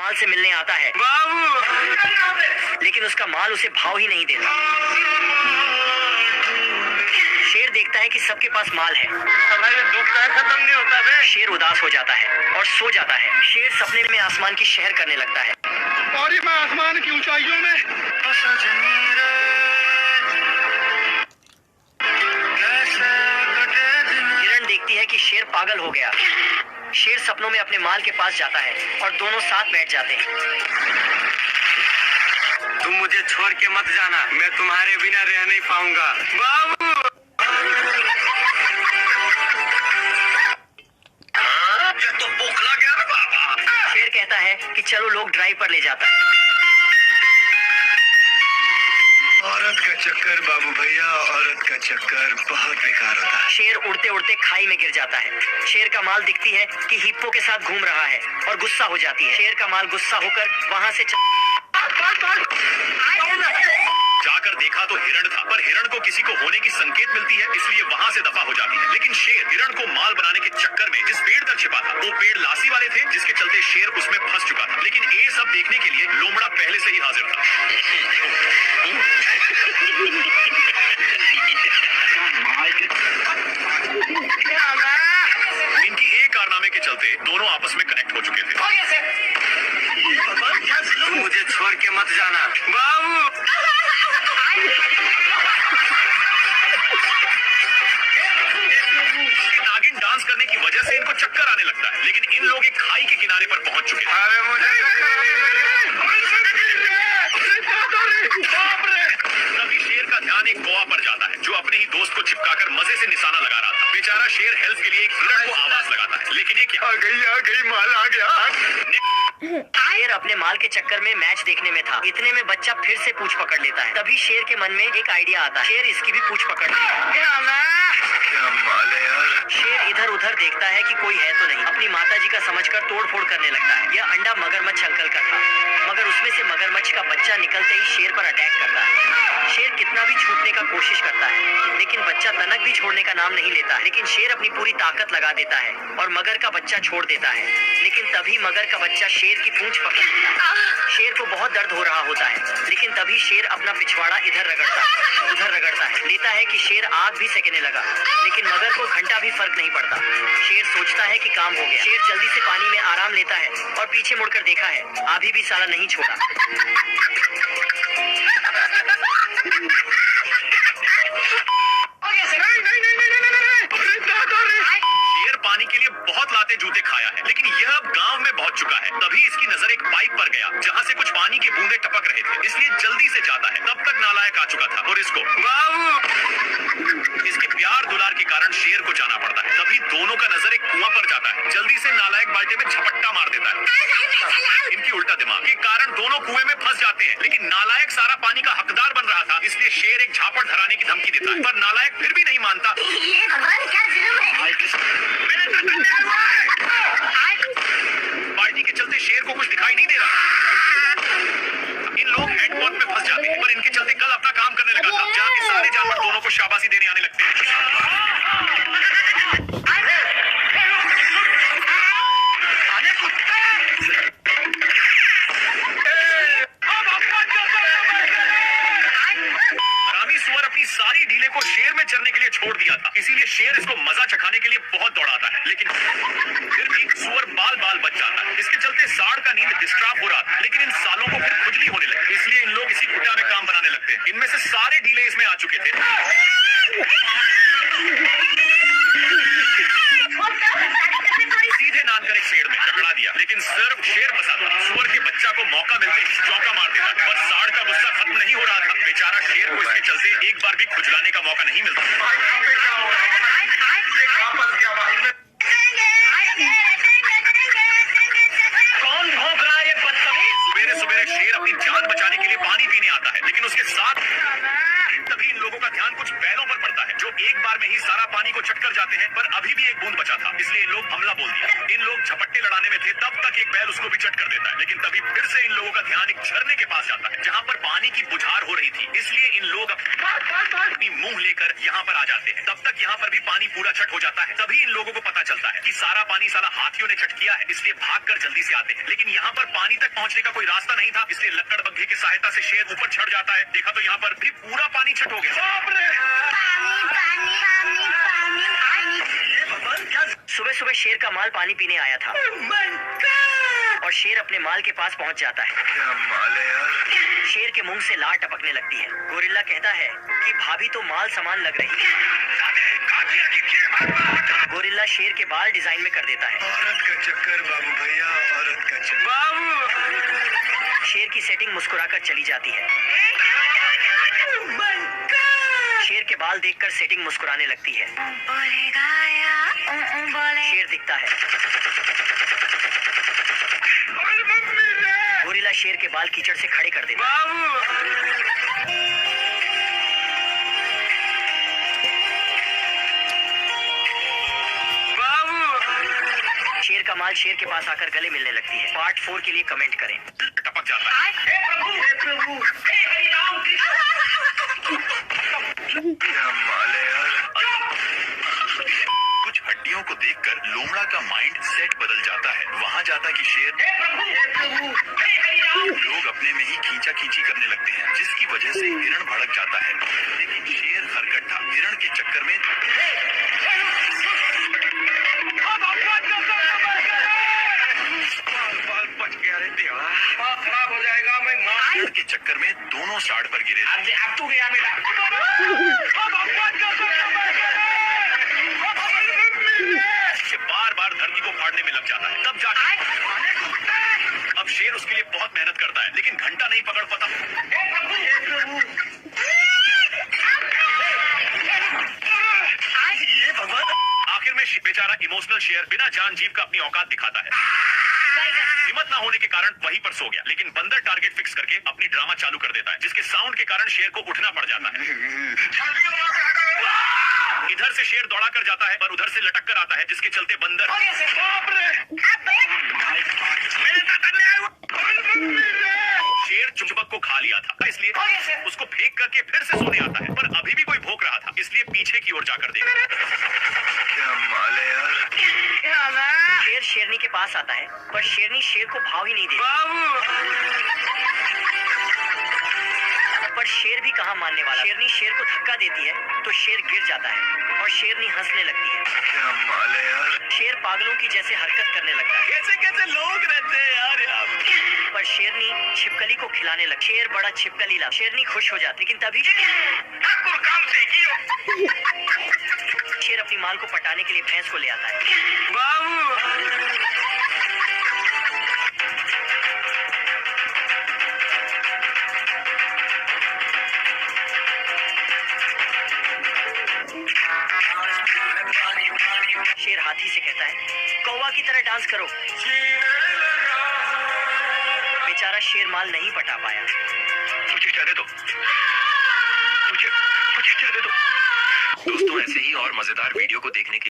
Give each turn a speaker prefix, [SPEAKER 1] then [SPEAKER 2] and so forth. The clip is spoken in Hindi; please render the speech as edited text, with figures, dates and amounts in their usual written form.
[SPEAKER 1] माल से मिलने आता है
[SPEAKER 2] बाबू,
[SPEAKER 1] लेकिन उसका माल उसे भाव ही नहीं देता। शेर देखता है कि सबके पास माल है।
[SPEAKER 2] हमारे दुख का खत्म नहीं होता बे।
[SPEAKER 1] शेर उदास हो जाता है और सो जाता है। शेर सपने में आसमान की शहर करने लगता है।
[SPEAKER 2] और मैं आसमान की ऊंचाइयों में
[SPEAKER 1] हिरण देखती है कि शेर पागल हो गया। शेर सपनों में अपने माल के पास जाता है और दोनों साथ बैठ जाते हैं।
[SPEAKER 2] तुम मुझे छोड़ के मत जाना, मैं तुम्हारे बिना रह नहीं पाऊंगा। बाबू, तो बोखला गया ना बाबा।
[SPEAKER 1] शेर कहता है कि चलो लोग ड्राइव पर ले जाता है।
[SPEAKER 2] औरत का चक्कर बाबू भैया, औरत का चक्कर बहुत बेकार होता है।
[SPEAKER 1] शेर उड़ते उड़ते खाई में गिर जाता है। शेर का माल दिखती है कि हिप्पो के साथ घूम रहा है और गुस्सा हो जाती है। शेर का माल गुस्सा होकर वहाँ से
[SPEAKER 3] जाकर देखा तो हिरण था, पर हिरण को किसी को होने की संकेत मिलती है, इसलिए वहाँ से दफा हो जाती है। लेकिन शेर हिरण को माल बनाने के चक्कर में जिस पेड़ तक छिपा था, वो पेड़ लासी वाले थे, जिसके चलते शेर उसमें फंस चुका था। लेकिन ये सब देखने के लिए लोमड़ा पहले से ही हाजिर था। इनकी एक कारनामे के चलते दोनों आपस में कनेक्ट हो चुके थे।
[SPEAKER 2] मुझे छोड़ के मत जाना बाबू।
[SPEAKER 3] नागिन डांस करने की वजह से इनको चक्कर आने लगता है, लेकिन इन लोग एक खाई के किनारे पर पहुंच चुके थे।
[SPEAKER 2] अरे मुझे
[SPEAKER 3] तभी शेर का ध्यान एक कौवा पर जाता है, जो अपने ही दोस्त को चिपकाकर मजे से निशाना लगा रहा था। बेचारा शेर हेल्प के लिए एक हिरण को आवाज लगाता है, लेकिन ये क्या?
[SPEAKER 2] आ गई माल आ गया।
[SPEAKER 1] शेर अपने माल के चक्कर में मैच देखने में था। इतने में बच्चा फिर से पूंछ पकड़ लेता है। तभी शेर के मन में एक आइडिया आता है। शेर इसकी भी पूंछ पकड़ लेता है।
[SPEAKER 2] क्या माल है यार।
[SPEAKER 1] शेर इधर उधर देखता है कि कोई है तो नहीं। अपनी माताजी का समझकर तोड़फोड़ करने लगता है। यह अंडा मगरमच्छ अंकल का था, मगर उसमें से मगरमच्छ का बच्चा निकलते ही शेर पर अटैक करता है। शेर कितना भी छूटने का कोशिश करता है, लेकिन बच्चा तनक भी छोड़ने का नाम नहीं लेता है। लेकिन शेर अपनी पूरी ताकत लगा देता है और मगर का बच्चा छोड़ देता है। लेकिन तभी मगर का बच्चा शेर की पूंछ पकड़ लेता है। शेर को बहुत दर्द हो रहा होता है, लेकिन तभी शेर अपना पिछवाड़ा इधर रगड़ता है, उधर रगड़ता है। लेता है कि शेर आग भी सेकने लगा, लेकिन मगर को घंटा भी फर्क नहीं पड़ता। शेर सोचता है कि काम हो गया। शेर जल्दी से पानी में आराम लेता है और पीछे मुड़कर देखा है, अभी भी साला नहीं छोड़ा।
[SPEAKER 3] शेर पानी के लिए बहुत लाते जूते खाया है, लेकिन यह अब गांव में पहुंच चुका है। तभी इसकी नजर एक पाइप पर गया, जहां से कुछ पानी के बूंदे टपक रहे थे, इसलिए जल्दी से जाता है। तब तक नालायक आ चुका था और इसको
[SPEAKER 2] बाबू,
[SPEAKER 3] इसके प्यार दुलार के कारण शेर को जाना पड़ता है। तभी दोनों का नजर एक कुआं पर जाता है। जल्दी से नालायक बाल्टी में झपट्टा मार देता है। इनकी उल्टा दिमाग के कारण दोनों कुएं में फंस जाते हैं, लेकिन नालायक सारा पानी का हकदार बन रहा था, इसलिए शेर एक झापड़ धराने की धमकी देता है, पर नालायक फिर भी नहीं मानता। बाल्टी के चलते शेर को कुछ दिखाई नहीं दे रहा। इन लोग हैंडपॉट में फंस जाते हैं, पर इनके चलते कल अपना काम करने लगा था, जहाँ के सारे जानवर दोनों को शाबाशी देने आने लगते हैं। हरामी सुअर अपनी सारी ढीले को शेर में चरने के लिए छोड़ दिया था, इसीलिए शेर इसको मजा चखाने के लिए बहुत दौड़ाता है, लेकिन फिर भी सुअर बाल बाल बच जाता है। इसके चलते साढ़ का नींद डिस्टर्ब हो रहा था, लेकिन इन सालों को फिर खुजली होने लगी, इसलिए इन लोग इसी कुटा में काम बनाने लगते हैं। इनमें से सारे ढीले इसमें आ चुके थे। सीधे नानकर एक पेड़ में टकरा दिया, लेकिन सिर्फ शेर फंसा था। सुअर के बच्चा को मौका मिलते ही चौका मार देता, पर साढ़ का गुस्सा खत्म नहीं हो रहा था। बेचारा शेर को इसके चलते एक बार भी खुजलाने का मौका नहीं मिलता। कौन भौंक रहा है ये बदतमीज? सुबेरे सुबेरे शेर अपनी जान बचाने के लिए पानी पीने आता है, लेकिन उसके साथ तभी इन लोगों का ध्यान कुछ बैलों पर पड़ता है, जो एक बार में ही सारा पानी को चटकर जाते हैं, पर अभी भी एक बूंद बचा था, इसलिए इन लोग हमला बोल दिया। इन लोग झपट्टे लड़ाने में थे, तब तक एक बैल उसको भी चट कर देता है, लेकिन तभी फिर से इन लोगों का ध्यान एक झरने के पास जाता है जहाँ पर पानी की बुझार हो रही थी। इसलिए इन लोग अपनी मुंह लेकर यहाँ पर आ जाते हैं। तब तक यहाँ पर भी पानी पूरा चट हो जाता है। तभी इन लोगों को पता चलता है कि सारा पानी साला हाथियों ने चट किया है, इसलिए भागकर जल्दी से आते हैं। लेकिन यहाँ पर पानी तक पहुँचने का कोई रास्ता नहीं था, इसलिए लक्कड़ बग्घे की सहायता से शेर ऊपर चढ़ जाता है। देखा तो यहाँ पर भी पूरा पानी छट हो गया।
[SPEAKER 1] सुबह सुबह शेर का माल पानी पीने आया था और शेर अपने माल के पास पहुंच जाता है।
[SPEAKER 2] क्या माल है यार।
[SPEAKER 1] शेर के मुंह से लार टपकने लगती है। गोरिल्ला कहता है कि भाभी तो माल समान लग रही है। गोरिल्ला शेर के बाल डिजाइन में कर देता है।
[SPEAKER 2] औरत का चक्कर बाबू भैया, औरत का चक्कर। बाबू
[SPEAKER 1] शेर की सेटिंग मुस्कुराकर चली जाती है। शेर के बाल देखकर सेटिंग मुस्कुराने लगती है। शेर दिखता है। गोरिल्ला शेर के बाल कीचड़ से खड़े कर देता है। शेर का माल शेर के पास आकर गले मिलने लगती है। पार्ट 4 के लिए कमेंट करें।
[SPEAKER 3] टपक जाता है।
[SPEAKER 2] क्या माल है यार।
[SPEAKER 3] कुछ हड्डियों को देखकर लोमड़ा का माइंड सेट बदल जाता है। वहाँ जाता कि शेर लोग अपने में ही खींचा खींची करने लगते हैं, जिसकी वजह से हिरण भड़क जाता है। लेकिन शेर हरकत था। हिरण के चक्कर में
[SPEAKER 2] खराब हो जाएगा। मैं
[SPEAKER 3] हिरण के चक्कर में दोनों साइड पर गिरे।
[SPEAKER 2] अब तू गया बेटा।
[SPEAKER 3] बार बार धरती को फाड़ने में लग जाता है। तब जाकर अब शेर उसके लिए बहुत मेहनत करता है, लेकिन घंटा नहीं पकड़ पाता। आखिर में बेचारा इमोशनल शेर बिना जान जीव का अपनी औकात दिखाता है। हिम्मत ना होने के कारण वहीं पर सो गया, लेकिन बंदर टारगेट फिक्स करके अपनी ड्रामा चालू कर देता है, जिसके साउंड के कारण शेर को उठना पड़ जाता है। इधर से शेर दौड़ा कर जाता है, पर उधर से लटक कर आता है, जिसके चलते बंदर शेर चुंबक को खा लिया था, इसलिए उसको फेंक करके फिर से सोने आता है, पर अभी भी कोई भौंक रहा था, इसलिए पीछे की ओर जाकर देखा।
[SPEAKER 2] क्या माल है यार।
[SPEAKER 1] शेर शेरनी के पास आता है, पर शेरनी शेर को भाव ही नहीं देती। पर शेर भी कहाँ मानने वाला। शेरनी शेर को धक्का देती है तो शेर गिर जाता है और शेरनी हंसने लगती है।
[SPEAKER 2] क्या माल है यार।
[SPEAKER 1] शेर पागलों की जैसे हरकत करने लगता है।
[SPEAKER 3] कैसे कैसे लोग रहते हैं यार यहाँ पे।
[SPEAKER 1] पर शेरनी छिपकली को खिलाने लग। शेर बड़ा छिपकलीला। शेरनी खुश हो जाती, लेकिन तभी शेर अपनी माल को पटाने के लिए भैंस को ले आता है। शेर हाथी से कहता है, कौवा की तरह डांस करो। बेचारा शेर माल नहीं पटा पाया।
[SPEAKER 3] मुझे जाने दो, मुझे जाने दो। दोस्तों, ऐसे ही और मजेदार वीडियो को देखने के